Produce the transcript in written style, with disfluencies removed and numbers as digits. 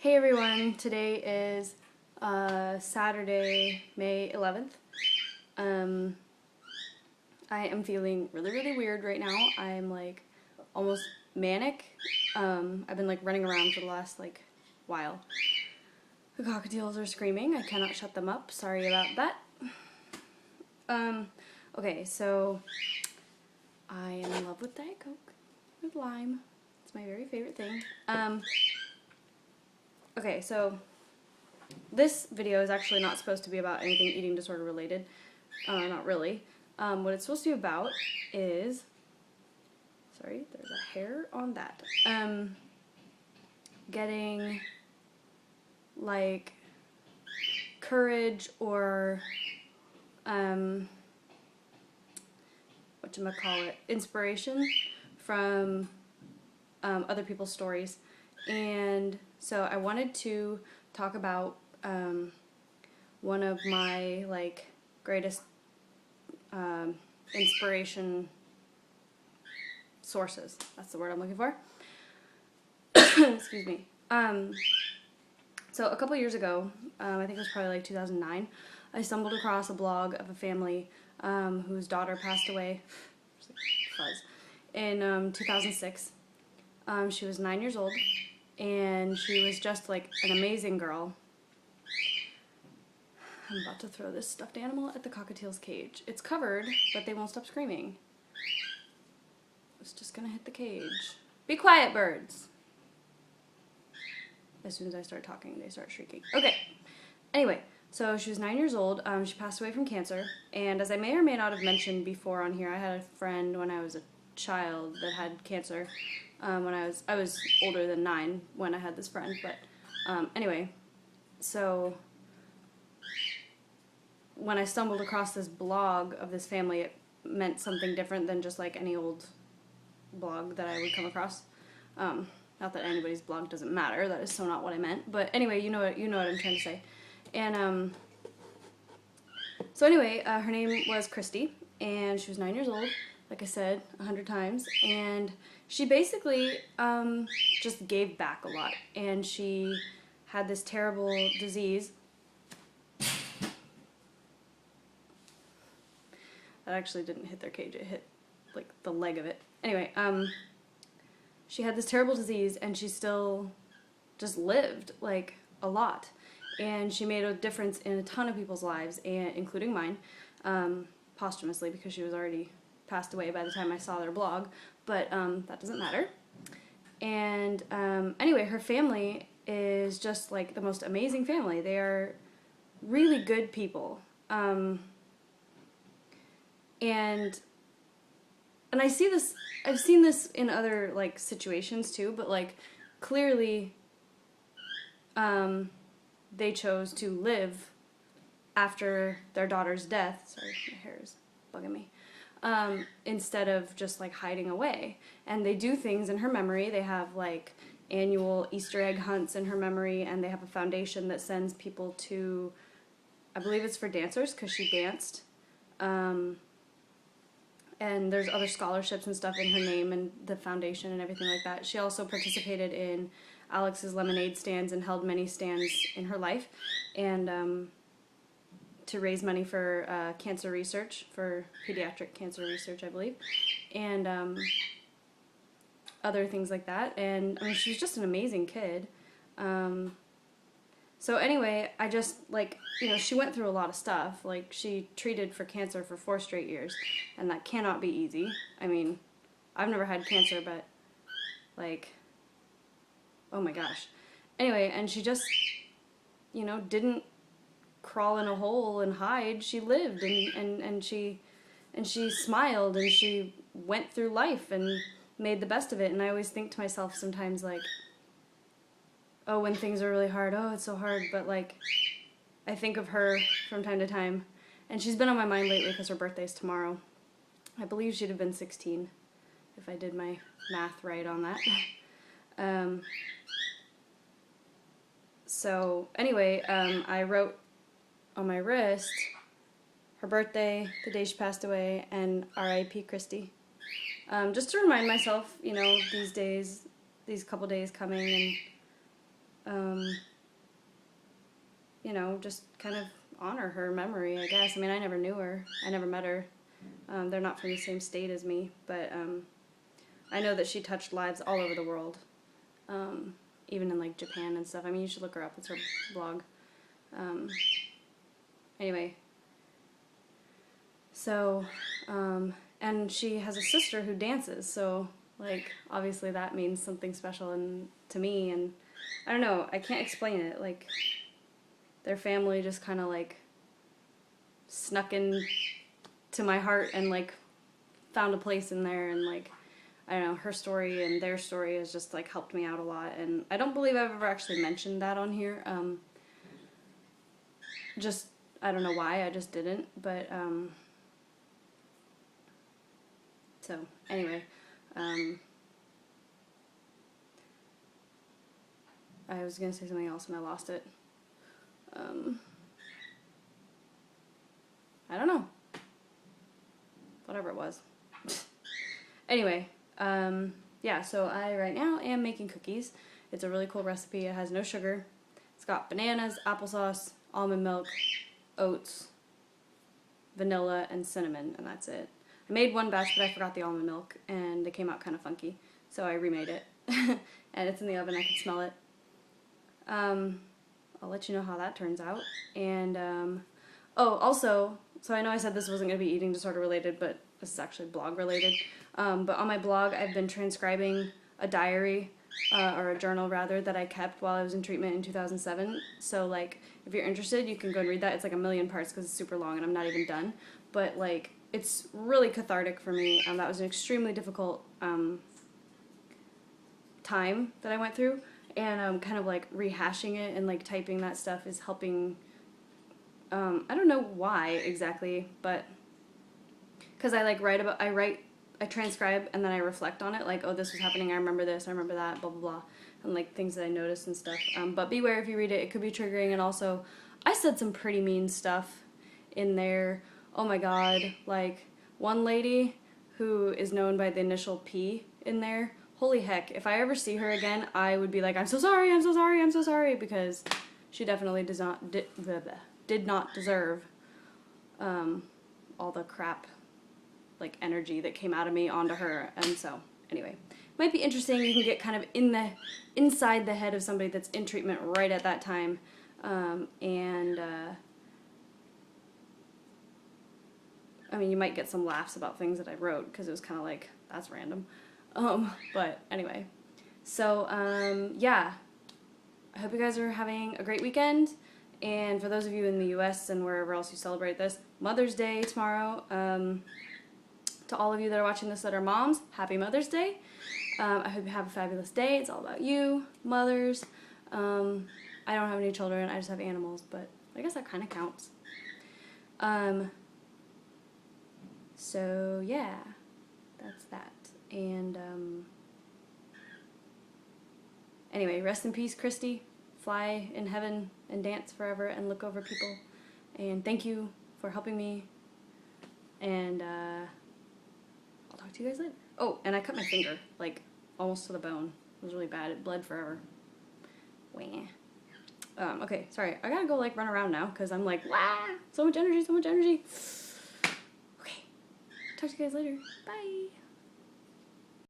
Hey everyone, today is Saturday, May 11th. I am feeling really weird right now. I'm like almost manic. I've been like running around for the last like while. The cockatiels are screaming. I cannot shut them up. Sorry about that. Okay, so I am in love with Diet Coke with lime. It's my very favorite thing. Okay, so this video is actually not supposed to be about anything eating disorder related. Not really. What it's supposed to be about is, sorry, there's a hair on that. Getting like courage or whatchamacallit, inspiration from other people's stories. And so I wanted to talk about one of my like greatest inspiration sources. That's the word I'm looking for. Excuse me. So a couple years ago, I think it was probably like 2009, I stumbled across a blog of a family whose daughter passed away in 2006. She was 9 years old, and she was just like an amazing girl. I'm about to throw this stuffed animal at the cockatiel's cage. It's covered, but they won't stop screaming. It's just gonna hit the cage. Be quiet, birds! As soon as I start talking, they start shrieking. Okay, anyway, so she was 9 years old. She passed away from cancer, and as I may or may not have mentioned before on here, I had a friend when I was a child that had cancer. When I was older than 9 when I had this friend, but anyway, so when I stumbled across this blog of this family, it meant something different than just like any old blog that I would come across. Not that anybody's blog doesn't matter, that is so not what I meant, but anyway, you know what I'm trying to say. And so anyway, her name was Christi, and she was 9 years old, like I said 100 times, and she basically just gave back a lot, and she had this terrible disease. That actually didn't hit their cage, it hit like the leg of it. Anyway, she had this terrible disease, and she still just lived like a lot, and she made a difference in a ton of people's lives, and including mine, posthumously, because she was already passed away by the time I saw their blog, but that doesn't matter. And anyway, her family is just like the most amazing family. They are really good people. And I see this, I've seen this in other like situations too, but like clearly they chose to live after their daughter's death. Sorry, my hair is bugging me. Instead of just like hiding away. And they do things in her memory. They have like annual Easter egg hunts in her memory, and they have a foundation that sends people to, I believe it's for dancers because she danced. And there's other scholarships and stuff in her name and the foundation and everything like that. She also participated in Alex's lemonade stands and held many stands in her life, and to raise money for cancer research, for pediatric cancer research, I believe, and other things like that. And I mean, she was just an amazing kid. So anyway, I just, like, you know, she went through a lot of stuff. Like, she treated for cancer for 4 straight years, and that cannot be easy. I mean, I've never had cancer, but, like, oh my gosh. Anyway, and she just, you know, didn't crawl in a hole and hide. She lived, and she smiled, and she went through life and made the best of it. And I always think to myself sometimes, like, oh, when things are really hard, oh, it's so hard, but like, I think of her from time to time, and she's been on my mind lately because her birthday's tomorrow. I believe she'd have been 16, if I did my math right on that. So, anyway, I wrote on my wrist her birthday, the day she passed away, and R.I.P. Christi. Just to remind myself, you know, these days, these couple days coming, and you know, just kind of honor her memory, I guess. I mean, I never knew her. I never met her. They're not from the same state as me, but I know that she touched lives all over the world, even in like Japan and stuff. I mean, you should look her up. It's her blog. Anyway, so, and she has a sister who dances, so like obviously that means something special to me, and I don't know, I can't explain it. Like their family just kind of like snuck in to my heart and like found a place in there, and like I don't know, her story and their story has just like helped me out a lot, and I don't believe I've ever actually mentioned that on here. Just I don't know why, I just didn't, but so anyway, I was gonna say something else and I lost it. I don't know. Whatever it was. Anyway, yeah, so I right now am making cookies. It's a really cool recipe. It has no sugar. It's got bananas, applesauce, almond milk, oats, vanilla, and cinnamon, and that's it. I made one batch, but I forgot the almond milk, and it came out kind of funky, so I remade it. And it's in the oven. I can smell it. I'll let you know how that turns out. And, oh, also, so I know I said this wasn't going to be eating disorder related, but this is actually blog related. But on my blog, I've been transcribing a diary, or a journal rather, that I kept while I was in treatment in 2007. So, like, if you're interested, you can go and read that. It's like a million parts because it's super long and I'm not even done. But, like, it's really cathartic for me. That was an extremely difficult time that I went through. And kind of, like, rehashing it and, like, typing that stuff is helping. I don't know why exactly, but because I, like, I transcribe and then I reflect on it, like, oh, this was happening, I remember this, I remember that, blah, blah, blah, and, like, things that I noticed and stuff. But beware if you read it, it could be triggering, and also, I said some pretty mean stuff in there. Oh my god, like, one lady who is known by the initial P in there, holy heck, if I ever see her again, I would be like, I'm so sorry, I'm so sorry, I'm so sorry, because she definitely did not deserve all the crap, like, energy that came out of me onto her. And so anyway, might be interesting. You can get kind of inside the head of somebody that's in treatment right at that time, and I mean, you might get some laughs about things that I wrote because it was kind of like, that's random. But anyway, so yeah, I hope you guys are having a great weekend. And for those of you in the US and wherever else you celebrate this, Mother's Day tomorrow. To all of you that are watching this that are moms, happy Mother's Day. I hope you have a fabulous day. It's all about you, mothers. I don't have any children, I just have animals, but I guess that kind of counts. So yeah, that's that. And anyway, rest in peace, Christi. Fly in heaven and dance forever and look over people. And thank you for helping me. And I'll talk to you guys later. Oh, and I cut my finger, like, almost to the bone. It was really bad. It bled forever. Wah. Okay, sorry. I gotta go, like, run around now, because I'm like, wah! So much energy, so much energy. Okay. Talk to you guys later. Bye.